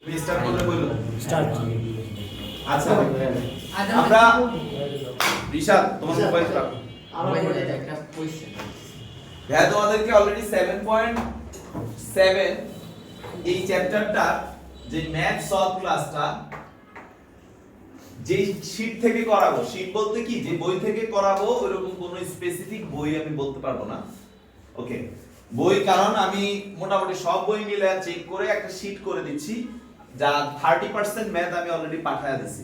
তুমি স্টার্ট করলে বললো স্টার্ট। আচ্ছা আমরা রিশাদ তোমার মোবাইল রাখো। আমার একটা কোশ্চেন ভাইয়া তোমাদেরকে অলরেডি 7.7 এই চ্যাপ্টারটা যে ম্যাথ সলভ ক্লাসটা যে শীট থেকে করাবো, শীট বলতে কি যে বই থেকে করাবো ওইরকম কোনো স্পেসিফিক বই আমি বলতে পারবো না। ওকে, বই কারণ আমি মোটামুটি সব বই মিলে চেক করে একটা শীট করে দিচ্ছি, যা 30% ম্যাথ আমি অলরেডি পাঠিয়ে দিয়েছি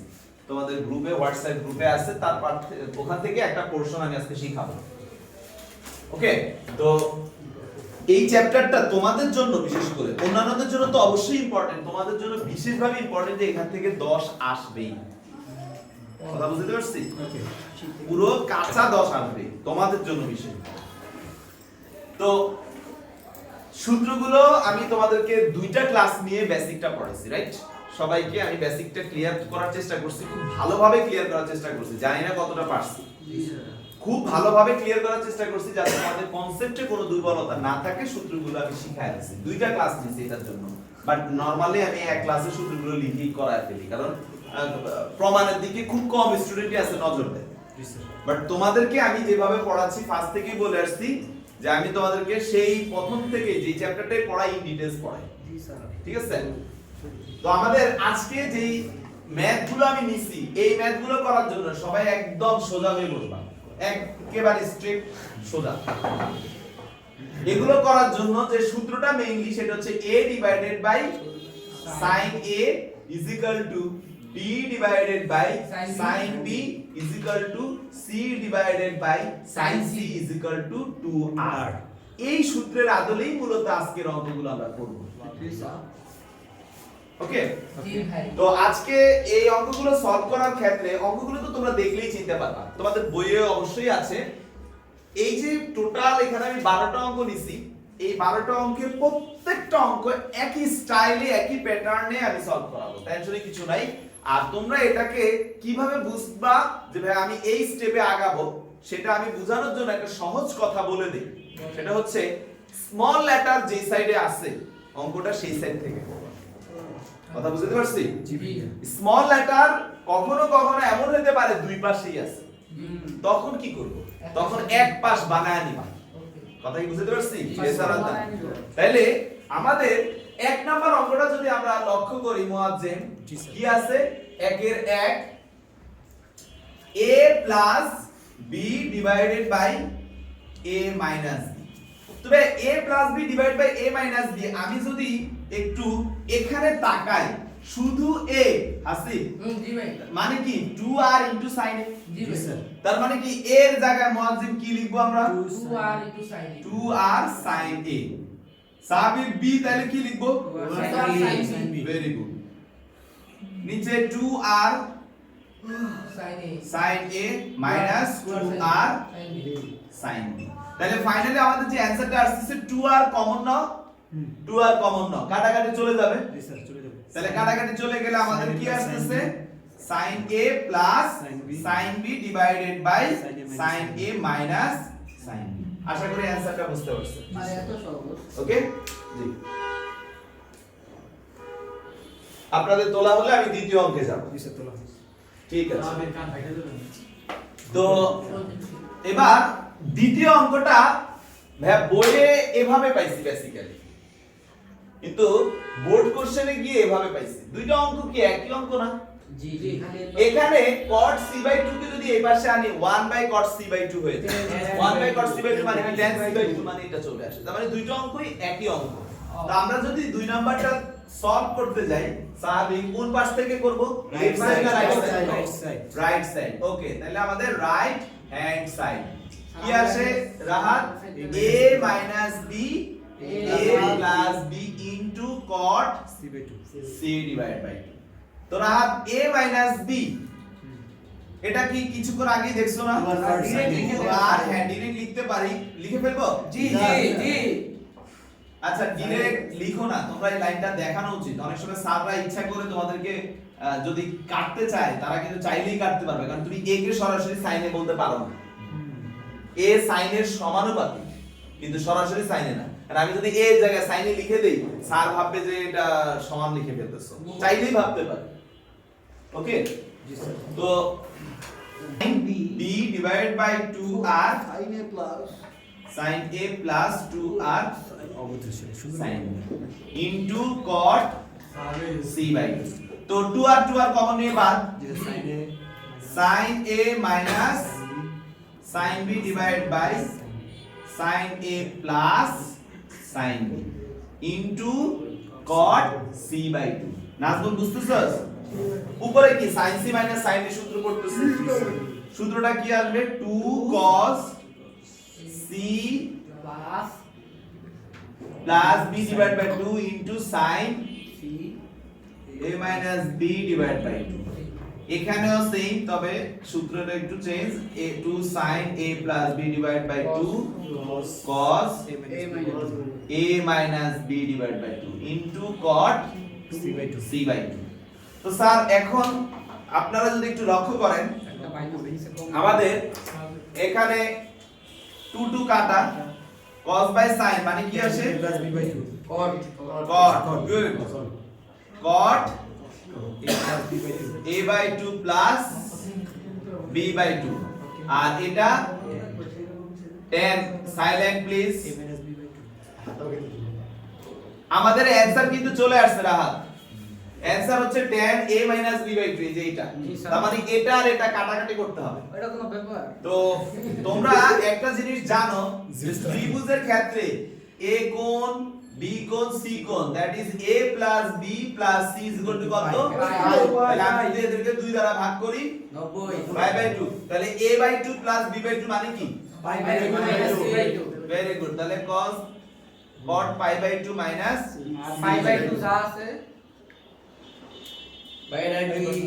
তোমাদের গ্রুপে, হোয়াটসঅ্যাপ গ্রুপে আছে, তারপর ওখান থেকে একটা পোরশন আমি আজকে শিখাবো। ওকে, তো এই চ্যাপ্টারটা তোমাদের জন্য বিশেষ করে, অন্যান্যদের জন্য তো অবশ্যই ইম্পর্টেন্ট, তোমাদের জন্য বিশেষভাবে ইম্পর্টেন্ট যে এখান থেকে 10 আসবেই। কথা বুঝতে পারছি? পুরো কাঁচা 10 আসবে তোমাদের জন্য বিশেষ। তো সূত্রগুলো আমি তোমাদেরকে দুইটা ক্লাস নিয়ে বেসিকটা পড়াইছি, রাইট? সবাইকে আমি বেসিকটা ক্লিয়ার করার চেষ্টা করছি, খুব ভালোভাবে ক্লিয়ার করার চেষ্টা করছি, জানি না কতটা পারছি। খুব ভালোভাবে ক্লিয়ার করার চেষ্টা করছি যাতে আমাদের কনসেপ্টে কোনো দুর্বলতা না থাকে। সূত্রগুলো আমি শিখাই দিয়েছি, দুইটা ক্লাস নিয়েছি এটার জন্য, বাট নরমালি আমি এক ক্লাসে সূত্রগুলো লিখেই করায় ফেলি, কারণ প্রমাণের দিকে খুব কম স্টুডেন্টই আছে নজর দেয়। বাট তোমাদেরকে আমি যেভাবে পড়াচ্ছি ফার্স্ট থেকেই বলে আসছি যে আমি তোমাদেরকে সেই প্রথম থেকে যে চ্যাপ্টারটাই পড়াই ইন ডিটেইলস পড়াই, ঠিক আছে? তো আমাদের আজকে যেই ম্যাথগুলো আমি নিছি, এই ম্যাথগুলো করার জন্য সবাই একদম সোজা হয়ে বসবা, একেবারে স্ট্রেট সোজা। এগুলো করার জন্য যে সূত্রটা মেইনলি সেটা হচ্ছে a divided by sin a is equal to b divided by sin b is equal to c divided by sin c is equal to 2r। এই সূত্রের আদলেই মূলত আজকের অঙ্কগুলো আমরা করব। ওকে, তো আজকে এই অঙ্কগুলো সলভ করার ক্ষেত্রে, অঙ্কগুলো তো তোমরা দেখলেই চিনতে পারবা, তোমাদের বইয়ে অবশ্যই আছে। এই যে টোটাল এখানে আমি 12টা অঙ্ক নিছি, এই 12টা অঙ্কের প্রত্যেকটা অঙ্ক একই স্টাইলে একই প্যাটার্নে আমি সলভ করাবো, টেনশনে কিছু নাই। আর তোমরা এটাকে কিভাবে বুঝবা যে ভাই আমি এই স্টেপে আগাবো, সেটা আমি বোঝানোর জন্য একটা সহজ কথা বলে দেই। সেটা হচ্ছে স্মল লেটার যে সাইডে আছে অঙ্কটা সেই সাইড থেকে করবা। কথা বুঝতে পারছি? স্মল লেটার কখনো কখনো এমন হতে পারে দুই পাশেই আছে, তখন কি করব? তখন এক পাশ বানায় নিবা। কথা কি বুঝতে পারছি? তাহলে আমাদের এক নাম্বার অঙ্কটা যদি আমরা লক্ষ্য করি মুয়াজ্জিম, কি আছে? একের 1 a plus b divided by a minus b। তবে a plus b divide by a minus b আমি যদি একটু এখানে তাকাই, শুধু a আছে, জি ভাই, মানে কি 2r into sin a। G sir, তার মানে কি এর জায়গায় মুয়াজ্জিম কি লিখবো আমরা? 2r into sin a, 2r sin a। স্বাভাবিক b তাহলে কি লিখবো? 2r sin b। Very good. নিচে 2r sin a, sin a minus 2r sin b। তাহলে ফাইনালি আমাদের যে অ্যানসারটা আসছে 2r কমন নাও, 2r কমন নাও, কাটাকাটি চলে যাবে। তাহলে কাটাকাটি চলে গেলে আমাদের কি আসছে? sin a plus sin b divided by sin a minus sin b। আশা করি অ্যানসারটা বুঝতে পারছেন। মানে এত সহজ। ওকে, জি। আপনাদের তোলা হলে আমি দ্বিতীয় অঙ্কে যাব। ঠিক আছে, তো এবার দ্বিতীয় অঙ্কটা ভাই বইয়ে এভাবে পাইছি বেসিক্যালি, কিন্তু বোর্ড কোশ্চেনে গিয়ে এভাবে পাইছি। দুইটা অঙ্ক কি একই অঙ্ক না? জি জি, এখানে cot c/2 কে যদি এই পাশে আনি 1/cot c/2 হয়ে যায়। 1/cot c/2 মানে কি tan c/2 মানে এটা চলে আসে। তার মানে দুইটা অঙ্কই একই অঙ্ক। তো আমরা যদি দুই নাম্বারটা সলভ করতে যাই, স্বাভাবিক কোন পাশ থেকে করব? লেফট সাইড না right side? Right side. Okay, তাহলে আমাদের রাইট হ্যান্ড সাইড কি আসে? Rahat a - b a + b * cot c divided by 2। তো রাহাত a - b এটা কি কিছুক্ষণ আগে দেখছো না? আর হ্যাঁ ডিরেক্ট লিখতে পারি, লিখে ফেলবো? জি জি জি। আচ্ছা ডিরেক্ট লিখো না, তোমরা এই লাইনটা দেখানো উচিত। অনেক সময় স্যাররা ইচ্ছা করে তোমাদেরকে যদি কাটতে চায় তারা কিন্তু চাইলেই কাটতে পারবে, কারণ তুমি a কে সরাসরি sin এ বলতে পারো না। a sin এর সমানুপাতিক, কিন্তু সরাসরি sin এ না। আর আমি যদি a এর জায়গায় sin a লিখে দেই স্যার ভাববে যে এটা সমান লিখে ফেলতেছো চাইলেই ভাবতে পারে ওকে জি স্যার তো sin b divided by 2r sin a plus sin a plus 2r অবশ্যই শুধু sin into cot c by 2 তো 2r কমন নিয়ে বাদ যে sin a sin a minus sin b divided by sin a plus sin b into cot c by 2 Nazmul বুঝতেছস উপরে কি sin c minus sin a সূত্র পড়তেছিস সূত্রটা কি আসবে 2 cos c plus plus b divided by 2 into sin C a minus b divided by 2 এখানেও same তবে সূত্রটা একটু change a2 sin a plus b divided by 2 cos a minus b divided by 2 into cot c by 2 c by 2 তো sir এখন আপনারা যদি একটু লক্ষ্য করেন একটা মাইনাস বেরিয়েছে কম আমাদের এখানে 2 2 কাটা cos by sin মানে কি আসে plus b by 2 caught cot good cot a plus b by 2 a by 2 plus b by 2 আর এটা tan silent please a minus b by 2 আমাদের অ্যানসার কিন্তু চলে আসছে রাহাত অ্যানসার হচ্ছে tan a minus b by 2 এই যে এটা জি, স্যার। তার মানে এটা আর এটা কাটাকাটি করতে হবে এটা কোনো ব্যাপার তো তোমরা একটা জিনিস জানো যে ত্রিভুজের ক্ষেত্রে a কোণ b কোণ c কোণ that is a plus b plus c is equal to কত তাহলে আমি যদি এদেরকে 2 দ্বারা ভাগ করি 90 pi by 2 তাহলে a by 2 plus b by 2 মানে কি pi by 2 minus c by 2 very good তাহলে cos cot pi by 2 minus আর pi by 2 যা আছে ভাই এটা কি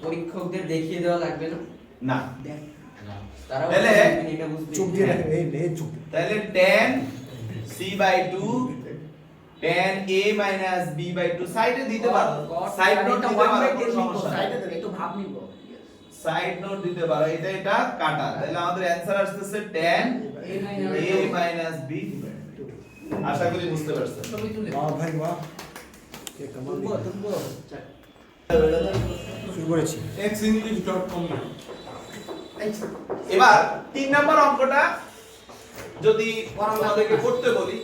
পরীক্ষকদের দেখিয়ে দেওয়া লাগবে না না তারা তাহলে এটা বুঝবে চোখ দিয়ে রাখেন এই চোখ তাহলে tan c by 2 tan a minus b by 2 সাইডে দিতে পারো সাইড নোট দিতে পারো কোনো সমস্যা নাই একটু ভাব নিব সাইড নোট দিতে পারো এটা কাটা তাহলে আমাদের অ্যানসার আসছে tan a minus b আশা করি বুঝতে পারছেন ছবি তুলে বাহ ভাই বাহ কে কামাল তুলবো তুলবো শুরু করেছি xenglish.com এবার 3 নাম্বার অঙ্কটা যদি আমাদেরকে করতে বলি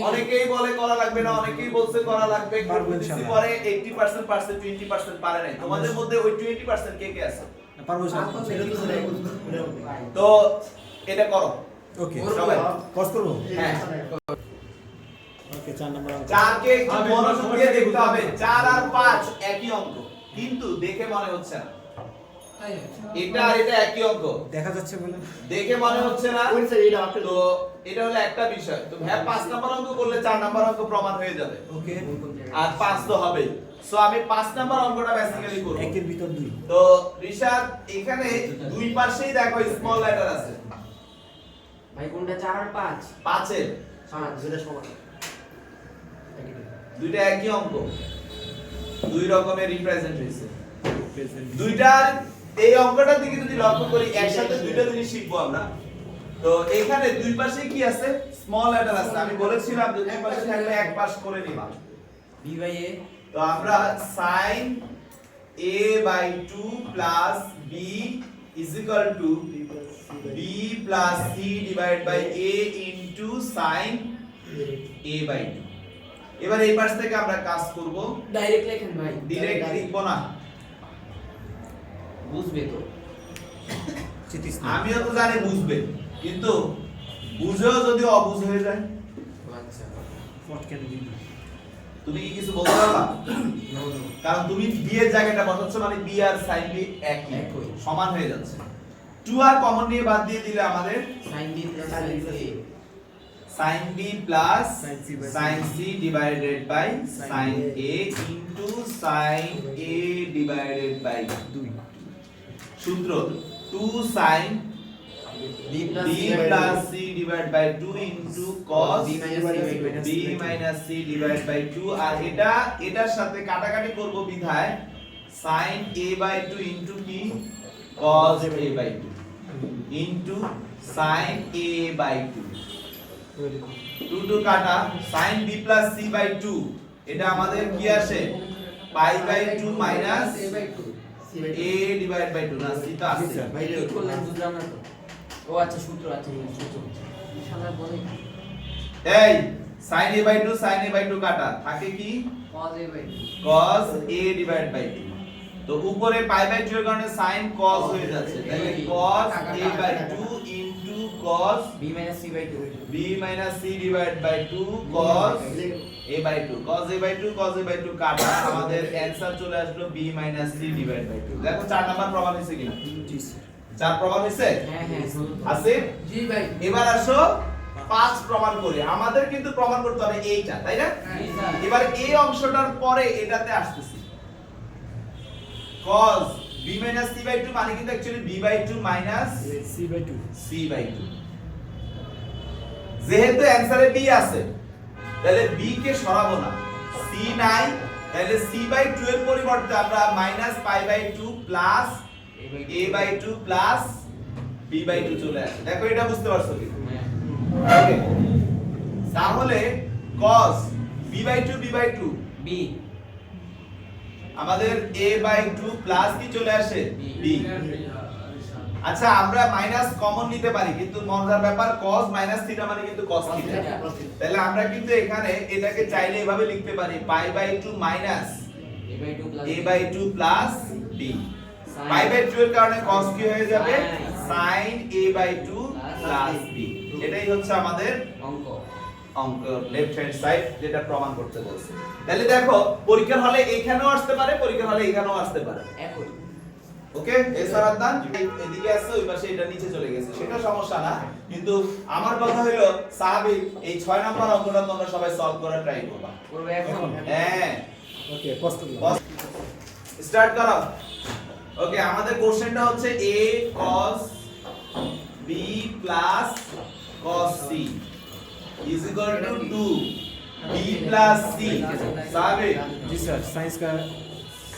অনেকেই বলে করা লাগবে না অনেকেই বলছে করা লাগবে পারবো করতেছি ইনশাআল্লাহ। পরে 80% পারছে 20% পারে নাই তোমাদের মধ্যে ওই 20% কে কে আছে পারবো স্যার তো এটা করো ওকে সবাই কস করব হ্যাঁ ওকে 4 নাম্বার অঙ্ক 4 কে একটু মনোযোগ দিয়ে দেখতে হবে 4 আর 5 একই অঙ্ক কিন্তু দেখে মনে হচ্ছে না এটা আর এটা একই অঙ্ক দেখা যাচ্ছে বলে দেখে মনে হচ্ছে না তো এটা হলো একটা বিষয় তো ভাই 5 নাম্বার অঙ্ক করলে 4 নাম্বার অঙ্ক প্রমাণ হয়ে যাবে ওকে আর 5 তো হবেই সো আমি 5 নাম্বার অঙ্কটা বেসিক্যালি করব একের ভিতর 2 তো ঋষাদ এখানে দুই পাশেই দেখো স্মল লেটার আছে ভাই কোনটা 4 আর 5 5 এর 5 যেটা সমান দুইটা একই অঙ্ক দুই রকমের রিপ্রেজেন্ট হইছে দুইটার এই অঙ্কটার দিকে যদি লক্ষ্য করি একসাথে দুইটা জিনিস শিখবো আমরা তো এখানে দুই পাশে কি আছে স্মল লেটার আছে আমি বলেছিলাম যে দুই পাশে থাকলে এক পাশ করে নিবা b by a তো আমরা sin a by 2 plus b is equal to b plus c divided by a into sin a by 2 এবার এই পাশ থেকে আমরা কাজ করব ডাইরেক্ট লেখেন ভাই ডাইরেক্ট লিখব না বুঝবে তো চিতিস না আমিও তো জানি বুঝবে কিন্তু বুঝেও যদি অবুঝ হয়ে যায় আচ্ছা what can we do তুমি কি কিছু বলতে পারবা কারণ তুমি b এর জায়গাটা বসাচ্ছ মানে b আর sin b একই একই। সমান হয়ে যাচ্ছে 2 আর কমন নিয়ে বাদ দিয়ে দিলে আমাদের sin b plus sin a sin b plus Sin c by sin c divided by sin a into sin a divided by 2 সূত্র 2 sin b b plus c divided by 2 into cos b minus c by 2 b minus c divided by 2 আর এটার সাথে কাটাকাটি করব বিধায় sin a by 2 into কি cos a by 2 into sin a by 2 2 2 কাটা sin b plus c by 2 এটা আমাদের কি আসে pi by 2 minus a divided by 2 না c তো আসে কি করলেন বুঝলাম না তো ও আচ্ছা সূত্র সূত্র শালা বলে এই sin a by 2 sin a by 2 কাটা থাকে কি cos a divided by 2 তো উপরে pi by 2 এর কারণে sin cos হয়ে যাচ্ছে তাহলে cos a by 2 into cos b minus c by 2 b minus c divided by 2 cos a by 2 cos a by 2 cos a by 2 কাটা আমাদের answer চলে আসলো b minus c divided by 2 দেখো 4 number প্রমাণ হয়েছে কিনা জি স্যার 4 প্রমাণ হয়েছে হ্যাঁ হ্যাঁ আছে জি ভাই এবার আসো 5 প্রমাণ করি আমাদের কিন্তু প্রমাণ করতে হবে এইটা তাই না জি স্যার এবার এই অংশটার পরে এটাতে আসতেছি cos b minus c by 2 মানে কিন্তু actually b by 2 minus c by 2 c by 2 যেহেতু অ্যানসারে b আছে তাহলে b কে সরাবো না c নাই তাহলে c by 2 এর পরিবর্তে আমরা minus pi by 2 plus a by 2 plus b by 2 চলে আসে দেখো এটা বুঝতে পারছো কি ওকে তাহলে cos b by 2 b by 2 b আমাদের a by 2 প্লাস কি চলে আসে b আচ্ছা আমরা মাইনাস কমন নিতে পারি কিন্তু মজার ব্যাপার cos মাইনাস থিটা মানে কিন্তু cos থিটা তাহলে আমরা কিন্তু এখানে এটাকে চাইলে এভাবে লিখতে পারি pi by 2 minus a by 2 plus b pi by 2 এর কারণে cos কি হয়ে যাবে sin a by 2 plus b এটাই হচ্ছে আমাদের অঙ্ক অঙ্ক লেফট হ্যান্ড সাইড যেটা প্রমাণ করতে বলছে তাহলে দেখো পরীক্ষার হলে এখানেও আসতে পারে পরীক্ষার হলে এখানেও আসতে পারে একই ওকে এছাড়া দান এদিকে আছে ওই পাশে এটা নিচে চলে গেছে সেটা সমস্যা না কিন্তু আমার কথা হলো স্বাভাবিক এই 6 নাম্বার অঙ্কটা তোমরা সবাই সলভ করার ট্রাই করবা করবে এখন হ্যাঁ ওকে কষ্ট স্টার্ট করো ওকে আমাদের কোশ্চেনটা হচ্ছে a cos b plus cos c is equal to 2 b plus c স্বাভাবিক জি স্যার সায়েন্স का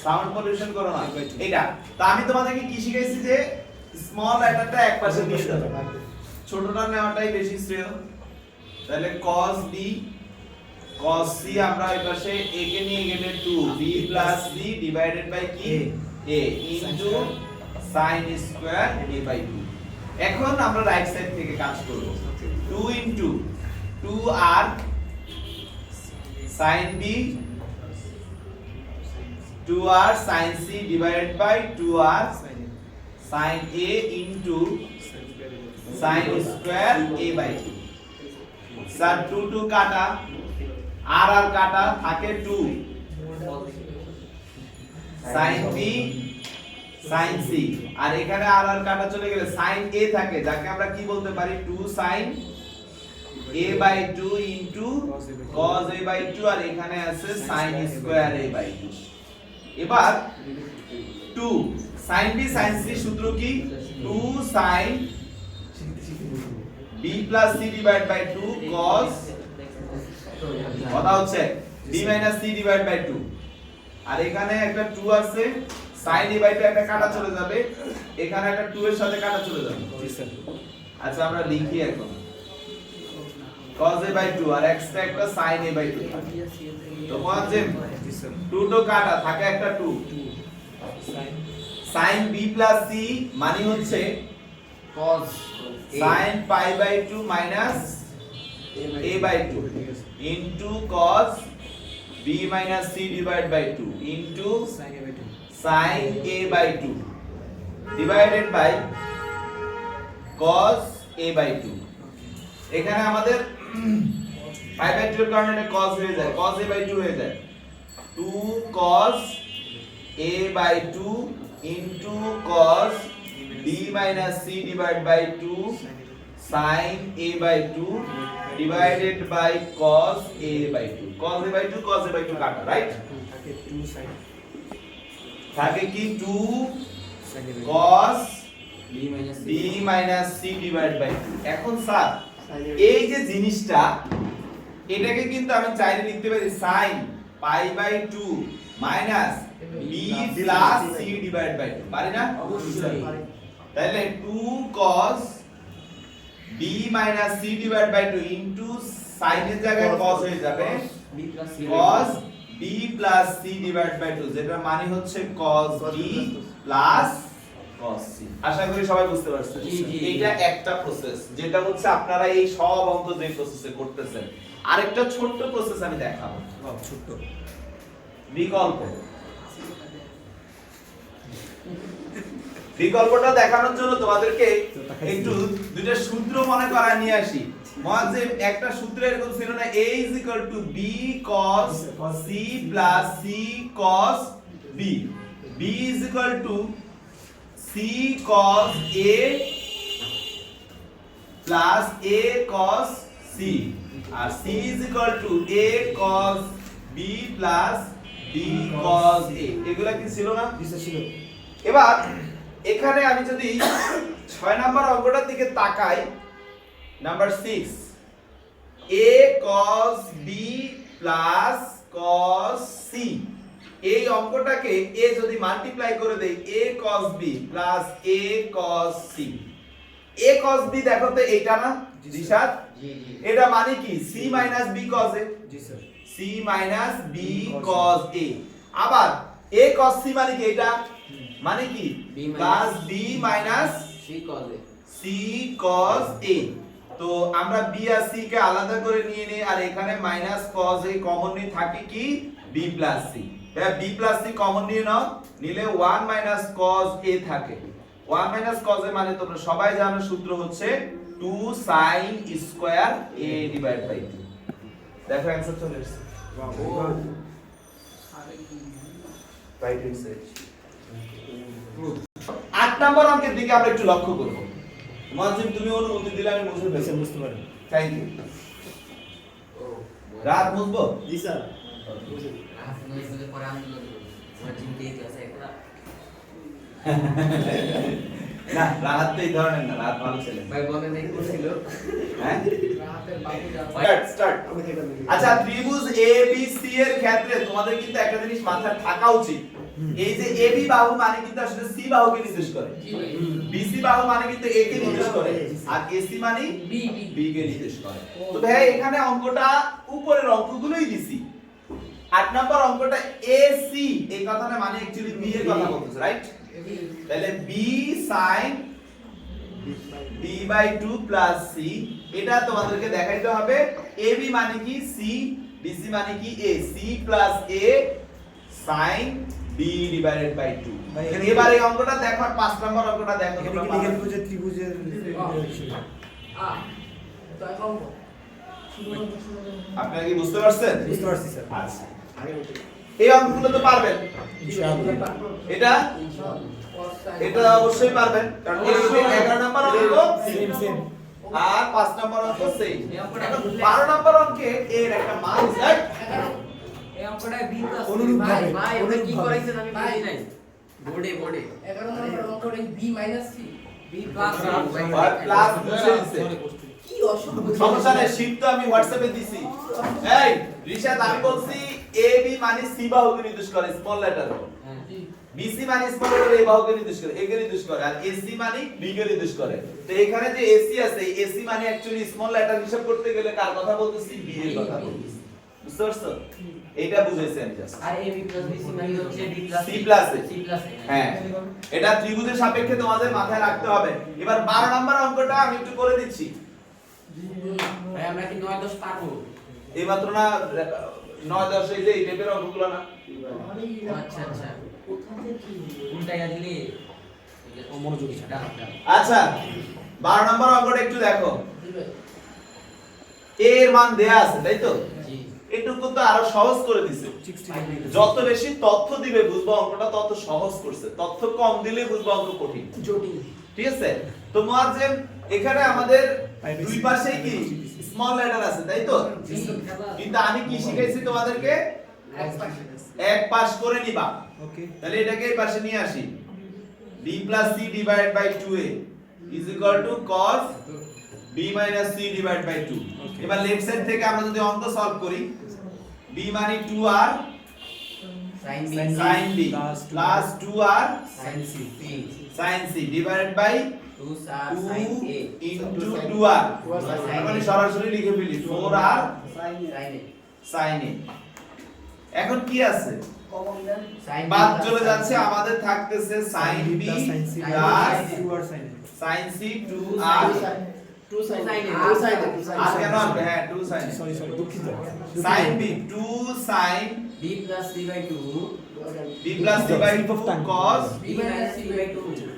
সাউন্ড পলিউশন করো না এটা তো আমি তোমাদেরকে কি শিখাইছি যে স্মল লেটারটা একপাশে নিয়ে যাবে ছোটটা নেওয়াটাই বেশি শ্রেয় তাহলে cos b cos c আমরা এই পাশে a কে নিয়ে গেলে 2 b plus c divided by কি a into sin square a by 2 এখন আমরা রাইট সাইড থেকে কাজ করব 2 into 2r sin b 2r sin c divided by 2r sin a into sin square a by 2 sir 2 2 কাটা r r কাটা থাকে 2 sin b sin c আর এখানে r r কাটা চলে গেলে sin a থাকে যাকে আমরা কি বলতে পারি 2 sin a by 2 into cos a by 2 আর এখানে আছে sin square a by 2 এবার 2 sin b sin c সূত্র কি 2 sin b plus c divided by 2 cos কথা হচ্ছে b minus c divided by 2 আর এখানে একটা 2 আছে sin a by 2 একটা কাটা চলে যাবে এখানে একটা 2 এর সাথে কাটা চলে যাবে জি স্যার আচ্ছা আমরা লিখি এখন cos a by 2 আর এক্সট্রা একটা sin a by 2 তো কোয়াজেম জি স্যার 2 তো কাটা থাকে একটা 2 sin b plus c মানে হচ্ছে cos sin pi by 2 minus a by 2 into cos b minus c divided by 2 into sin a by 2 divided by cos a by 2 এখানে আমাদের pi by 2 এর কারণে এটা cos হয়ে যায় cos a by 2 হয়ে যায় 2 cos a by 2 into cos b minus c divided by 2 sin a by 2 divided by cos a by 2 cos a by 2 cos a by 2 কাটা রাইট থাকে 2 sin থাকে কি 2 cos b minus b minus c divided by 2 এখন sir এই যে জিনিসটা এটাকে কিন্তু আমি চাইলে লিখতে পারি sin pi by 2 minus b plus c divided by 2 পারি না অবশ্যই তাহলে 2 cos b minus c divided by 2 into sin এর জায়গায় cos হয়ে যাবে b plus c cos b plus c divided by 2 যেটা মানে হচ্ছে cos b plus cos c। আশা করি সবাই বুঝতে পারছেন। জি, জি। এটা একটা প্রসেস যেটা হচ্ছে আপনারা এই সব অঙ্ক যে প্রসেসে করতেছেন। আরেকটা ছোট্ট প্রসেস আমি দেখাবো, ছোট্ট বিকল্প। বিকল্পটা দেখানোর জন্য তোমাদেরকে একটু দুইটা সূত্র মনে করায় নিয়ে আসি। যে একটা সূত্র এরকম ছিল না, a b cos c plus c cos b, b c cos a plus a cos c, R c a cos b plus b cos a। এগুলা কি ছিল না? ছিল। এবার এখানে আমি যদি 6 নাম্বার অঙ্কটার দিকে তাকাই, number 6, a cos b plus cos c, এই অঙ্কটাকে a যদি মাল্টিপ্লাই করে দেই a cos b plus a cos c, a cos b দেখো তো এইটা না দিশাত, জি জি এটা মানে কি c minus b cos a, G sir. c minus b cos a। আবার a cos c মানে কি এটা, মানে কি B plus b minus c cos a c cos a। তো আমরা b আর c কে আলাদা করে নিয়ে নেই, আর এখানে মাইনাস cos a কমন নিয়ে থাকে কি b plus c। তাহলে b plus c কমন নিয়ে নাও, নিলে 1 minus cos a থাকে। 1 minus cos a মানে তোমরা সবাই জানো সূত্র হচ্ছে 2 sin square a divide by 2। দেখো অ্যানসার চলে এসেছে। Right hand side. 8 নাম্বার অঙ্কের দিকে আমরা একটু লক্ষ্য করব। মুয়াজ্জিম তুমি অনুমতি দিলে আমি মুছে ফেলছি। বুঝতে পারেন। Thank you. রাত মুছবো? জি স্যার। আপনি বলে পরে আন্দোলন করুন আমার চিন্তাই তো আছে একলা না, রাত তো এই ধরনের না, রাত ভালো ছেলে। ভাই বলে নাই করছিল হ্যাঁ? রাতের বাবু যা স্টার্ট। আচ্ছা, ত্রিভুজ ABC এর ক্ষেত্রে তোমাদের কিন্তু একটা জিনিস মাথায় থাকা উচিত। এই যে AB বাহু মানে কিন্তু আসলে C বাহুকে নির্দেশ করে। BC বাহু মানে কিন্তু A কে নির্দেশ করে, আর AC মানে B কে নির্দেশ করে। তো ভাই এখানে অঙ্কটা উপরের অঙ্কগুলোই দিছি। 8 নাম্বার অঙ্কটা AC, এই কথাটা মানে অ্যাকচুয়ালি B এর কথা বলতেছে, রাইট? তাহলে B sin b by 2 plus c, এটা তোমাদেরকে দেখাইতে হবে AB মানে কি C, BC মানে কি A, C plus A sin b divided by 2। এবার এই অঙ্কটা দেখো, আর 5 নাম্বার অঙ্কটা দেখো এখানে তোমরা কি লিখে দেবো যে ত্রিভুজের আপনারা কি বুঝতে পারছেন? বুঝতে পারছি স্যার। আচ্ছা, এই অঙ্কগুলো তো পারবেন। ইনশাআল্লাহ। এটা এটা অবশ্যই পারবেন, কারণ এই 11 নাম্বার অঙ্ক সেম সেম। আর 5 নাম্বার অঙ্ক সেম। এখন 12 নাম্বার অঙ্কে এর একটা মান সেট এই অঙ্কটা b plus অনুরূপ ভাই ভাবে, ভাই ওটা কি অনুরূপ ভাবে। করাইছেন আমি বুঝি নাই বোর্ডে 11 নম্বর অঙ্কটা b minus c b plus plus বসে দিছে। কি অসম্ভব সমস্যা নেই, শীট তো আমি হোয়াটসঅ্যাপে দিছি। এই রিশাদ, আমি বলছি AB মানে C বাহুকে নির্দেশ করে স্মল লেটার, হ্যাঁ BC মানে স্মল লেটার A বাহুকে নির্দেশ করে, A কে নির্দেশ করে, আর AC মানে B কে নির্দেশ করে। তো এখানে যে AC আছে, এই AC মানে অ্যাকচুয়ালি স্মল লেটার হিসাব করতে গেলে কার কথা বলতেছি? B এর কথা বলতেছি। বুঝতে পারছো? এটা বুঝাইছি আমি জাস্ট। আর ab plus bc মানে হচ্ছে b plus C plus A। c plus a হ্যাঁ, এটা ত্রিভুজের সাপেক্ষে তোমাদের মাথায় রাখতে হবে। এবার 12 নাম্বার অঙ্কটা আমি একটু করে দিচ্ছি। ভাই আমরা কি 9 10 পারবো এইমাত্র না 9 10 এই যে এই টাইপের অঙ্কগুলো না। আচ্ছা আচ্ছা উল্টাইয়া দিলে মনোযোগী এটা আচ্ছা, 12 নাম্বার অঙ্কটা একটু দেখো। A এর মান দেয়া আছে, তাই তো? জি এটুকু তো আরো সহজ করে দিছে। 69। যত বেশি তথ্য দিবে বুঝবো অঙ্কটা তত সহজ করছে, তথ্য কম দিলে বুঝবো অঙ্ক কঠিন। জটিল ঠিক আছে? তো মুয়াজ্জিম, এখানে আমাদের দুই পাশেই কি স্মল লেটার আছে, তাই তো? কিন্তু আমি কি শিখাইছি তোমাদেরকে? এক পাশ করে নিবা। ওকে। তাহলে এটাকে এই পাশে নিয়ে আসি। b plus c divided by 2a is equal to cos b minus c divided by 2। এবার লেফট সাইড থেকে আমরা যদি অঙ্ক সলভ করি, b মানে 2r sin b sin b Plus plus 2r sin c sin c divided by 2 sin 2 a into 2r তার মানে সরাসরি লিখে ফেলি 4r sin a sin a এখন কি আছে sin b বাদ plus চলে sin যাচ্ছে c। আমাদের থাকতেছে sin b plus sin c plus 2r sin a sin c 2r two sine sin two A। Sine আর কেন আসবে হ্যাঁ 2 sin a সরি দুঃখিত sin b 2 sin b plus c by 2 b plus c by 2 cos b minus c by 2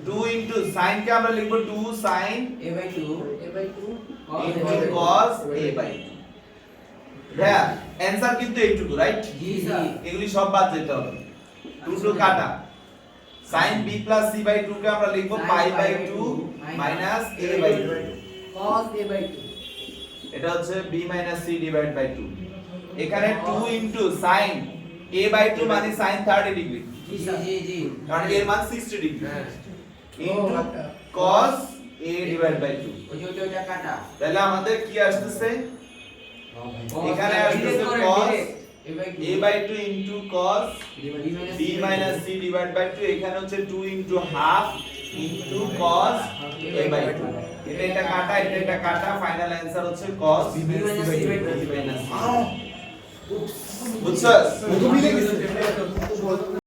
2 into sin কে আমরা লিখব 2 sin a by 2 a by 2 into cos a by 2 হ্যাঁ answer কিন্তু এইটুকু right জি sir এগুলি সব বাদ যেতে হবে 2 টু কাটা sin b plus c by 2 কে আমরা লিখব Sin pi by pi by 2 2 minus a by 2 cos a by 2 এটা হচ্ছে b minus c divided by 2 এখানে 2 into sin a by 2 মানে sin 30 ডিগ্রি জি স্যার জি জি কারণ এর মান 60 ডিগ্রি হ্যাঁ into cos a divided by 2 ওই যে ওইটা কাটা তাহলে আমাদের কি আসতেছে এখানে Cos আসতেছে direct করে cos direct। a by 2 into cos b b minus c divided by 2 এখানে হচ্ছে 2 into half into cos a by 2 এটা কাটা ফাইনাল অ্যানসার হচ্ছে cos b minus c by 2 b minus c বুঝছস মিলে গেছে